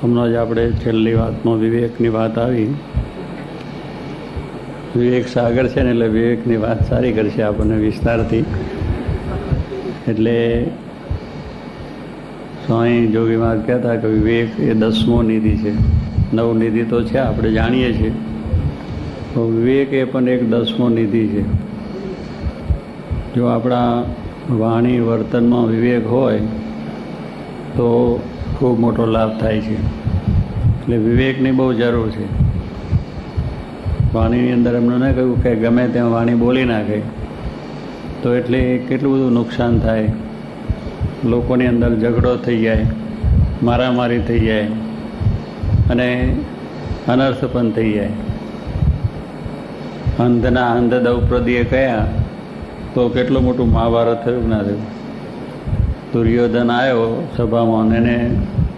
હમણાં જ આપણે છેલ્લી વાતમાં વિવેકની વાત આવી. વિવેક સાગર છે ને, એટલે વિવેકની વાત સારી કરશે આપણને વિસ્તારથી. એટલે સ્વામી જોગી મહારાજ કહેતા કે વિવેક એ 10મો નિધિ છે. 9 નિધિ તો છે, આપણે જાણીએ છીએ, તો વિવેક એ પણ એક 10મો નિધિ છે. જો આપણા વાણી વર્તનમાં વિવેક હોય તો ખૂબ મોટો લાભ થાય છે. એટલે વિવેકની બહુ જરૂર છે. વાણીની અંદર એમણે ન કહ્યું કે ગમે તેમ વાણી બોલી નાખે તો એટલે કેટલું બધું નુકસાન થાય. લોકોની અંદર ઝઘડો થઈ જાય, મારામારી થઈ જાય અને અનર્થ પણ થઈ જાય. અંધના અંધ દ્રૌપદીએ કહ્યા તો કેટલું મોટું મહાભારત થયું ના થયું. દુર્યોધન આવ્યો સભામાં, એને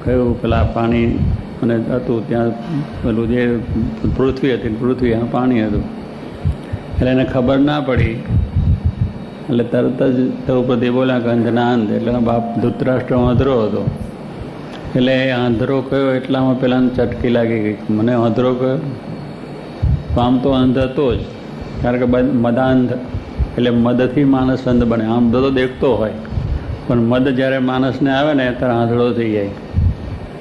કહ્યું પેલા પાણી અને હતું ત્યાં પેલું જે પૃથ્વી હતી, પૃથ્વી પાણી હતું. એટલે એને ખબર ના પડી, એટલે તરત જ દ્રૌપદી બોલ્યા કે અંધના અંધ. એટલે બાપ ધૃતરાષ્ટ્ર આંધળો હતો. એટલે આંધળો કયો એટલામાં પેલાને ચટકી લાગી ગઈ. મને આંધળો કયો? આમ તો અંધ હતો જ, કારણ કે મદાંધ એટલે મદથી માણસ અંધ બને. આમ તો દેખતો હોય, પણ મદ જ્યારે માણસને આવે ને ત્યારે આંધળો થઈ જાય.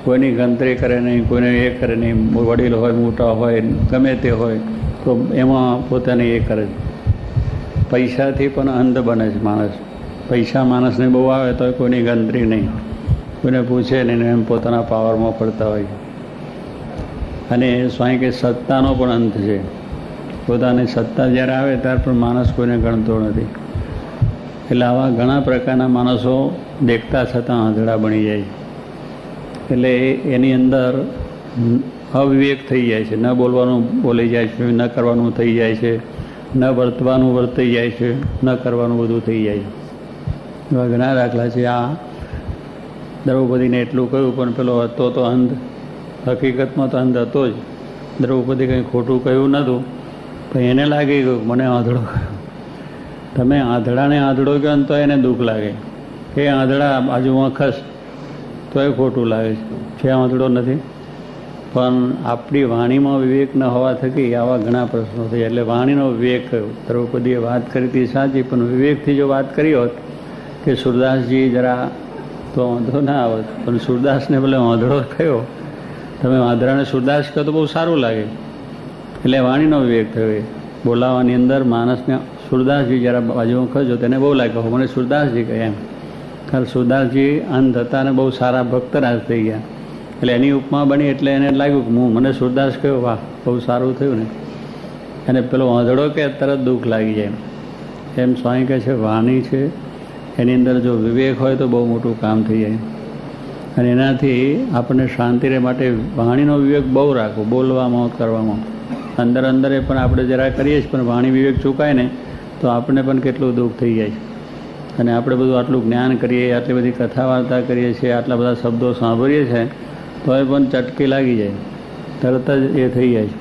કોઈની ગણતરી કરે નહીં, કોઈને એ કરે નહીં. વડીલ હોય, મોટા હોય, ગમે તે હોય તો એમાં પોતાને એ કરે. પૈસાથી પણ અંધ બને છે માણસ. પૈસા માણસને બહુ આવે તો કોઈની ગણતરી નહીં, કોઈને પૂછે નહીં, એમ પોતાના પાવરમાં ફરતા હોય. અને સ્વામી કે સત્તાનો પણ અંત છે. પોતાની સત્તા જ્યારે આવે ત્યારે પણ માણસ કોઈને ગણતો નથી. એટલે આવા ઘણા પ્રકારના માણસો દેખતા છતાં આંધળા બની જાય. એટલે એની અંદર અવિવેક થઈ જાય છે. ન બોલવાનું બોલી જાય છે, ન કરવાનું થઈ જાય છે, ન વર્તવાનું વર્તાઈ જાય છે, ન કરવાનું બધું થઈ જાય છે. એવા ઘણા દાખલા છે. આ દ્રૌપદીને એટલું કહ્યું, પણ પેલો હતો તો અંધ. હકીકતમાં તો અંધ હતો જ. દ્રૌપદી કંઈ ખોટું કહ્યું નહોતું, પણ એને લાગી ગયું મને આંધળો કહ્યું. તમે આંધળાને આંધળો કહો ને તો એને દુઃખ લાગે. કે આંધળા બાજુમાં ખસ તો એ ખોટું લાગે છે આંધળો નથી. પણ આપણી વાણીમાં વિવેક ન હોવા થકી આવા ઘણા પ્રશ્નો થયા. એટલે વાણીનો વિવેક કયો? દ્રૌપદીએ વાત કરી હતી સાચી, પણ વિવેકથી જો વાત કરી હોત કે સુરદાસજી જરા તો વાંધો ના આવત. પણ સુરદાસને ભલે આંધળો કયો, તમે આંધળાને સુરદાસ કહો તો બહુ સારું લાગે. એટલે વાણીનો વિવેક થયો. બોલાવાની અંદર માણસને સુરદાસજી જરા બાજુમાં ખજો તેને બહુ લાગે મને સુરદાસજી કહે એમ. કારણ સુરદાસજી અંધ હતા અને બહુ સારા ભક્તરાજ થઈ ગયા. એટલે એની ઉપમા બની, એટલે એને લાગ્યું કે હું મને સુરદાસ કહ્યું, વાહ બહુ સારું થયું ને. અને પેલો આંધળો કે તરત દુઃખ લાગી જાય. એમ સ્વામી કહે છે વાણી છે એની અંદર જો વિવેક હોય તો બહુ મોટું કામ થઈ જાય. અને એનાથી આપણને શાંતિ રહે માટે વાણીનો વિવેક બહુ રાખવો, બોલવામાં કરવામાં. અંદર અંદર પણ આપણે જરા કરીએ છીએ, પણ વાણી વિવેક ચૂકાય ને તો આપણને પણ કેટલું દુઃખ થઈ જાય છે. અને આપણે બધું આટલું જ્ઞાન કરીએ, આટલી બધી કથા વાર્તા કરીએ છીએ, આટલા બધા શબ્દો સાંભળીએ છીએ, તો એ પણ ચટકી લાગી જાય, તરત જ એ થઈ જાય છે.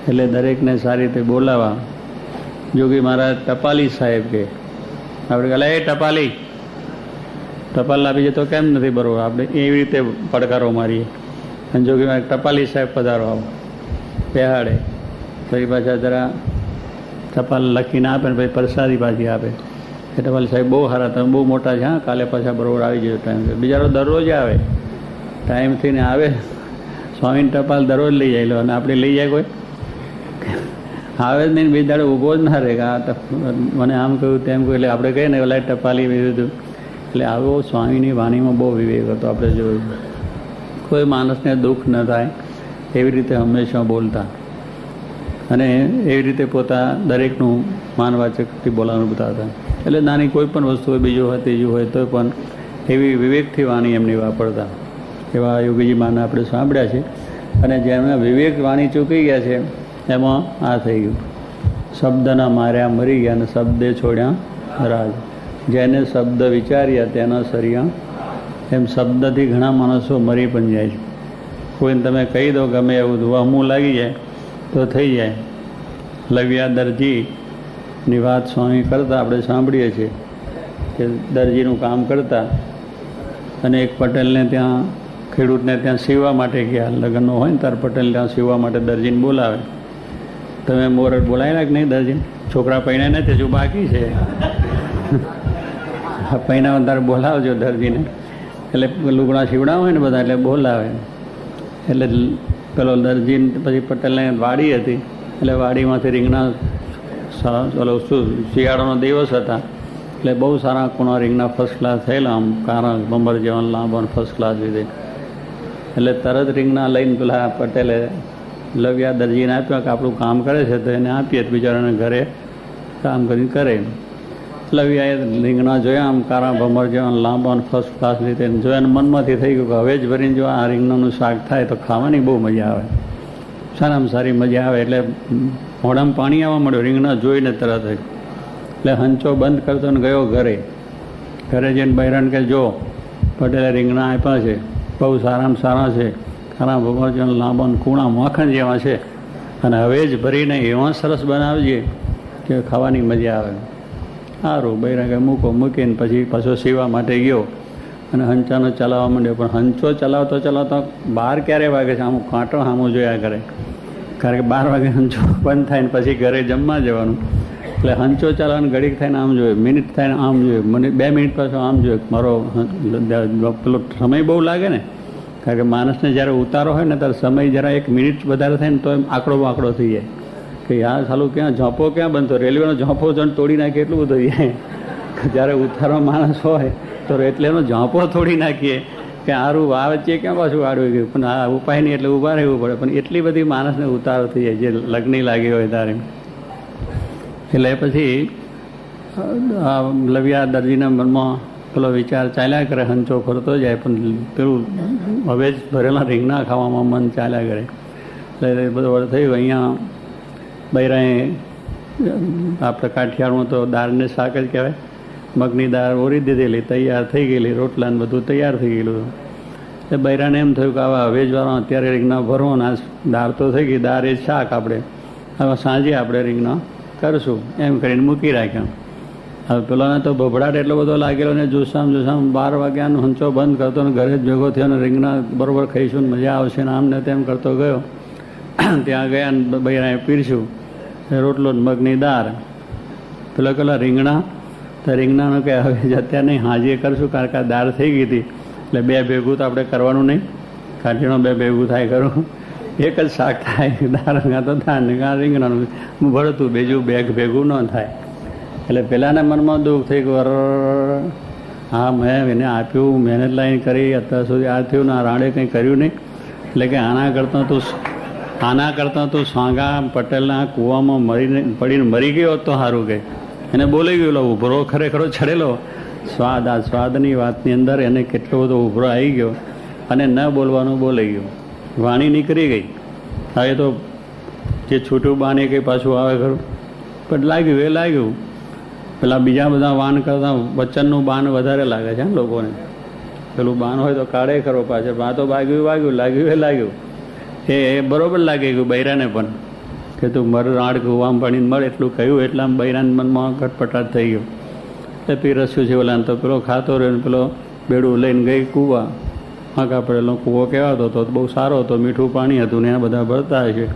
એટલે દરેકને સારી રીતે બોલાવા. જોગી મહારાજ ટપાલી સાહેબ કે આપણે કહે એ ટપાલી ટપાલ આપી જાય તો કેમ નથી બરોબર, આપણે એવી રીતે પડકારો મારીએ. અને જોગી મહારાજ ટપાલી સાહેબ પધારો આવો બેહાડે, પછી પાછા જરા ટપાલ લખીને આપે ને પછી પ્રસાદી પાછી આપે. એ ટપાલ સાહેબ બહુ સારા, તમે બહુ મોટા છે, હા કાલે પાછા બરોબર આવી જજો ટાઈમ. બિચારો દરરોજ આવે, ટાઈમથી ને આવે. સ્વામીને ટપાલ દરરોજ લઈ જાય લો, અને આપણે લઈ જાય કોઈ આવે જ નહીં. બીજ દાડે ઊભો જ ના રહે કે આ મને આમ કહ્યું તેમ કહ્યું. એટલે આપણે કહીએ ને ઓલા ટપાલી લીધું. એટલે આવો સ્વામીની વાણીમાં બહુ વિવેક હતો. આપણે જોયું કોઈ માણસને દુઃખ ન થાય એવી રીતે હંમેશા બોલતા, અને એવી રીતે પોતા દરેકનું માનવાચકથી બોલાવાનું બતાવતા. એટલે નાની કોઈ પણ વસ્તુ હોય, બીજું હોય ત્રીજું હોય તો પણ એવી વિવેકથી વાણી એમની વાપરતા. એવા યોગીજી માને આપણે સાંભળ્યા છે. અને જેમના વિવેક વાણી ચૂકી ગયા છે એમાં આ થઈ ગયું, શબ્દના માર્યા મરી ગયા અને શબ્દે છોડ્યા રાજ. જેને શબ્દ વિચાર્યા તેના સરિયા. એમ શબ્દથી ઘણા માણસો મરી પણ જાય છે. કોઈને તમે કહી દો ગમે એવું વહમું લાગી જાય તો થઈ જાય. લવ્યા દરજીની વાત સ્વામી કરતા આપણે સાંભળીએ છીએ કે દરજીનું કામ કરતા અને એક પટેલને ત્યાં ખેડૂતને ત્યાં સીવવા માટે ગયા, લગ્નનો હોય ને ત્યારે પટેલ ત્યાં સીવવા માટે દરજીને બોલાવે. તમે મોરત બોલાયેલા કે નહીં દરજીને? છોકરા પૈણા નથી, હજુ બાકી છે. પૈણા તારે બોલાવજો દરજીને. એટલે લુગડા સીવડા હોય ને બધા એટલે બોલાવે. એટલે પેલો દરજીને પછી પટેલને વાડી હતી, એટલે વાડીમાંથી રીંગણા, ઓલો શું શિયાળાનો દિવસ હતા એટલે બહુ સારા કુણા રીંગણા ફર્સ્ટ ક્લાસ થયેલા, આમ કારા બંબર જેવા લાંબા ફર્સ્ટ ક્લાસ લીધે. એટલે તરત રીંગણા લઈને પેલા પટેલે લવ્યા દરજીને આપ્યા કે આપણું કામ કરે છે તો એને આપીએ, બિચારાને ઘરે કામ કરીને કરે. લવ્યાએ રીંગણા જોયા, આમ કારા ભમર જેવા લાંબા ફર્સ્ટ ક્લાસ રીતે જોયા, મનમાંથી થઈ ગયું કે હવે જ ભરીને જો આ રીંગણાનું શાક થાય તો ખાવાની બહુ મજા આવે, સારામાં સારી મજા આવે. એટલે મોઢામાં પાણી આવવા મળ્યું રીંગણા જોઈને તરત જ. એટલે હંચો બંધ કરતો ને ગયો ઘરે. ઘરે જઈને બૈરાને કે જો પટેલે રીંગણા આપ્યા છે, બહુ સારામાં સારા છે, કારા ભમર જેવા લાંબા કૂણા માખણ જેવા છે, અને હવે જ ભરીને એવા સરસ બનાવજે કે ખાવાની મજા આવે. સારું, બૈરા કે મૂકો. મૂકીને પછી પાછો સીવવા માટે ગયો અને હંચાનો ચલાવવા માંડ્યો. પણ હંચો ચલાવતો ચલાવતો 12 ક્યારે વાગે છે આમ કાંટો સામું જોયા કરે, કારણ કે 12 વાગે હંચો બંધ થાય ને પછી ઘરે જમવા જવાનું. એટલે હંચો ચલાવવાનું ઘડીક થઈને આમ જોઈએ, મિનિટ થઈને આમ જોઈએ, મને 2 મિનિટ પાછો આમ જોઈએ. મારો પેલો સમય બહુ લાગે ને, કારણ કે માણસને જ્યારે ઉતારો હોય ને ત્યારે સમય જરા 1 મિનિટ વધારે થાય ને તો એમ આંકડો થઈ જાય કે યાર સાલું ક્યાં ઝોંપો ક્યાં બનતો, રેલવેનો ઝોંપો જણ તોડી નાખીએ એટલું બધું જાય. જ્યારે ઉતારો માણસ હોય તો એટલે એનો ઝોંપો તોડી નાખીએ કે સારું આ વચ્ચે ક્યાં પાછું વાળું ગયું, પણ આ ઉપાય નહીં એટલે ઊભા રહેવું પડે. પણ એટલી બધી માણસને ઉતારો થઈ જાય જે લગ્ની લાગી હોય ત્યારે. એટલે પછી લવ્યા દરજીના મનમાં પેલો વિચાર ચાલ્યા કરે, હંચો ફરતો જાય પણ પેલું હવે જ ભરેલા રીંગણા ખાવામાં મન ચાલ્યા કરે. એટલે બધું થયું. અહીંયા બૈરાએ આપણે કાઠિયાવાડમાં તો દાળને શાક જ કહેવાય, મગની દાળ ઓરી દીધેલી, તૈયાર થઈ ગયેલી, રોટલા ને બધું તૈયાર થઈ ગયેલું. એટલે બૈરાને એમ થયું કે આવા વેજવાળા અત્યારે રીંગણા ભરો ને આ દાળ તો થઈ ગઈ, દાળ એ શાક આપણે હવે સાંજે આપણે રીંગણા કરશું, એમ કરીને મૂકી રાખ્યા. હવે પેલોને તો ભભડાટ એટલો બધો લાગેલો ને જોશામ 12 વાગ્યાનો હંચો બંધ કરતો ને ઘરે જ ભેગો થયો ને રીંગણા બરાબર ખાઈશું ને મજા આવશે ને આમ ને તેમ કરતો ગયો. ત્યાં ગયા ને બૈરાએ પીરસ્યું રોટલો મગની દાળ, પેલા રીંગણા. તો રીંગણાનું કે હવે અત્યારે નહીં, હાજે કરશું, કારણ કે આ દાળ થઈ ગઈ હતી એટલે 2 ભેગું તો આપણે કરવાનું નહીં, કાઠીનો 2 ભેગું થાય કરું, એક જ શાક થાય, દાળ તો થાય ને રીંગણાનું ભરતું, બીજું ભેગું ન થાય. એટલે પેલાના મનમાં દુઃખ થઈ ગયું, હા મેં એને આપ્યું, મહેનત લાઈન કરી, અત્યાર સુધી આ થયું ને આ રાડે કંઈ કર્યું નહીં. એટલે કે આના કરતાં તું સાંગા પટેલના કૂવામાં પડીને મરી ગયો તો સારું કે એને બોલી ગયેલો ઉભરો ખરેખર ચડેલો સ્વાદ. આ સ્વાદની વાતની અંદર એને કેટલો બધો ઉભરો આવી ગયો અને ન બોલવાનું બોલાઈ ગયું, વાણી નીકળી ગઈ. હવે તો જે છૂટું બાને કંઈ પાછું આવે ખરું, પણ લાગ્યું. પેલા બીજા બધા બાન કરતાં વચનનું બાન વધારે લાગે છે લોકોને. પેલું બાન હોય તો કાઢે ખરો પાછળ, આ તો લાગ્યું એ બરોબર લાગી ગયું બૈરાને પણ કે તું રાડ કૂવામાં પાણીને મળે એટલું કહ્યું, એટલા બૈરાના મનમાં ખટપટાટ થઈ ગયો. એટલે પીરસ્યું છે ઓલાને તો પેલો ખાતો રહ્યો ને પેલો બેડું લઈને ગઈ કૂવા. આંકા પડેલો કૂવો કહેવાતો હતો, બહુ સારો હતો, મીઠું પાણી હતું ને આ બધા ભરતા હશે.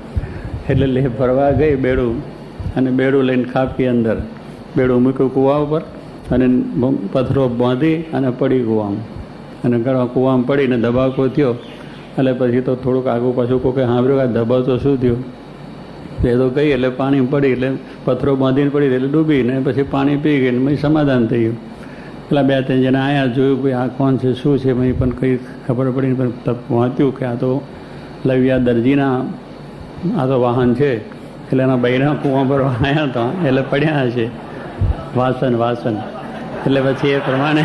એટલે ભરવા ગઈ બેડું, અને બેડું લઈને ખાપકી અંદર બેડું મૂક્યું કૂવા ઉપર અને પથ્થરો બાંધી અને પડી કૂવામાં, અને કૂવામાં પડીને દબાકો થયો. એટલે પછી તો થોડુંક આગું પાછું કોઈ સાંભળ્યું કે દબાવ તો શું થયું, એ તો કહી એટલે પાણી પડી, એટલે પથ્થરો બાંધીને પડી એટલે ડૂબીને પછી પાણી પી ગઈ ને સમાધાન થઈ ગયું. પેલા 2-3 જણા આવ્યા, જોયું ભાઈ આ કોણ છે શું છે, મેં પણ કંઈ ખબર પડી પણ વાંચ્યું કે આ તો લવ્યા દરજીના આ તો વાહન છે. એટલે એના બૈરા કૂવા ભરવા આવ્યા હતા એટલે પડ્યા હશે વાસણ. એટલે પછી એ પ્રમાણે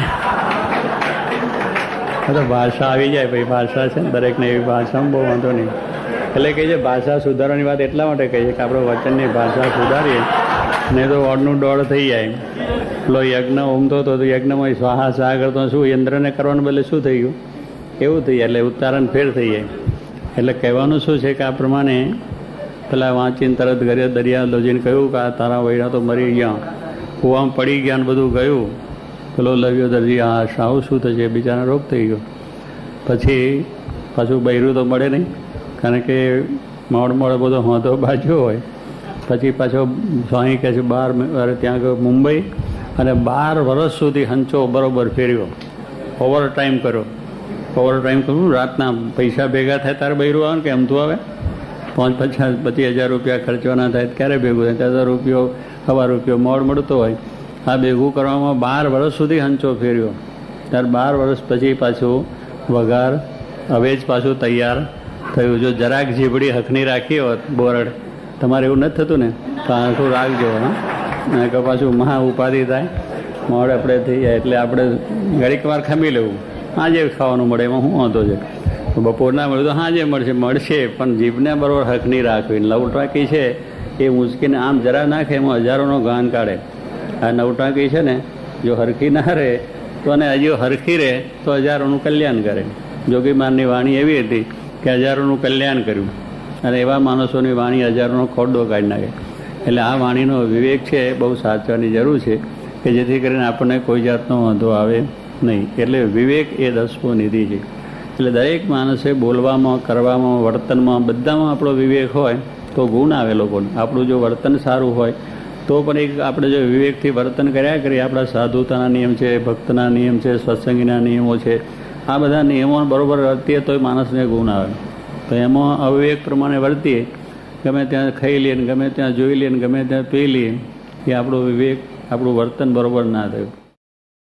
તો ભાષા આવી જાય, ભાઈ ભાષા છે ને દરેકને એવી ભાષામાં બહુ વાંધો નહીં. એટલે કહે છે ભાષા સુધારવાની વાત એટલા માટે કહે છે કે આપણે વચનની ભાષા સુધારીએ નહીં તો ઓડનું દોડ થઈ જાય. પેલો યજ્ઞ ઉમતો હતો તો યજ્ઞમાં સ્વાહા કરતો શું યંત્રને કરવાનું બદલે શું થઈ ગયું એવું થઈ જાય, એટલે ઉતારણ ફેર થઈ જાય. એટલે કહેવાનું શું છે કે આ પ્રમાણે પેલા વાંચીને તરત ઘરે દરિયા લોજીને કહ્યું કે આ તારા વૈરા તો મરી ગયા, કૂવામાં પડી ગયા ને બધું ગયું. પેલો લવ્યો દરજી આ સાવ શું થશે, બિચારા રોગ થઈ ગયો. પછી પાછું બૈરું તો મળે નહીં, કારણ કે મોડ બધો હોંધો બાજ્યો હોય. પછી પાછો સ્વામી કહે છે 12 ત્યાં ગયો મુંબઈ, અને 12 વર્ષ સુધી હંચો બરોબર ફેર્યો, ઓવર ટાઈમ કર્યો. ઓવર ટાઈમ કરું, રાતના પૈસા ભેગા થાય તારે બૈરું આવે ને કે એમતું આવે. 25,000 રૂપિયા ખર્ચવાના થાય ક્યારે ભેગું થાય? 1000 રૂપિયો, 1,000 રૂપિયો મોડ મળતો હોય. આ ભેગું કરવામાં 12 વર્ષ સુધી હંચો ફેર્યો. ત્યારે 12 વર્ષ પછી પાછું વઘાર હવે જ પાછું તૈયાર થયું. જો જરાક જીભડી હખની રાખી હોત બોરડ, તમારે એવું નથી થતું ને, તો આખું રાખજો. હા, કે પાછું મહા ઉપાધિ થાય, મોડ આપણે થઈ જાય. એટલે આપણે ઘડીક વાર ખમી લેવું. આજે ખાવાનું મળે એમાં શું વાંધો છે? બપોરના મળે તો હાજે મળશે, પણ જીભને બરોબર હખની રાખવી. નવટાંકી છે એ ઊંચકીને આમ જરા નાખે એમાં હજારોનો ગાન કાઢે. આ નવટાંકી છે ને, જો હરખી ના રહે તો, અને હજી હરખી રહે તો હજારોનું કલ્યાણ કરે. જોગીમારની વાણી એવી હતી કે હજારોનું કલ્યાણ કર્યું, અને એવા માણસોની વાણી હજારોનો ખોડો કાઢી નાખે. એટલે આ વાણીનો વિવેક છે એ બહુ સાચવાની જરૂર છે, કે જેથી કરીને આપણને કોઈ જાતનો વાંધો આવે નહીં. એટલે વિવેક એ 10મો નિધિ છે. એટલે દરેક માણસે બોલવામાં, કરવામાં, વર્તનમાં, બધામાં આપણો વિવેક હોય તો ગુણ આવે લોકોને. આપણું જો વર્તન સારું હોય તો પણ એક આપણે જો વિવેકથી વર્તન કર્યા કરીએ, આપણા સાધુતાના નિયમ છે, ભક્તના નિયમ છે, સત્સંગીના નિયમો છે, આ બધા નિયમો બરાબર વર્તીએ તો માણસને ગુણ આવે. તો એમાં અવિવેક પ્રમાણે વર્તીએ, ગમે ત્યાં ખાઈ લઈએ, ગમે ત્યાં જોઈ લઈએ, ગમે ત્યાં પી લઈએ, એ આપણો વિવેક, આપણું વર્તન બરાબર ના થયું.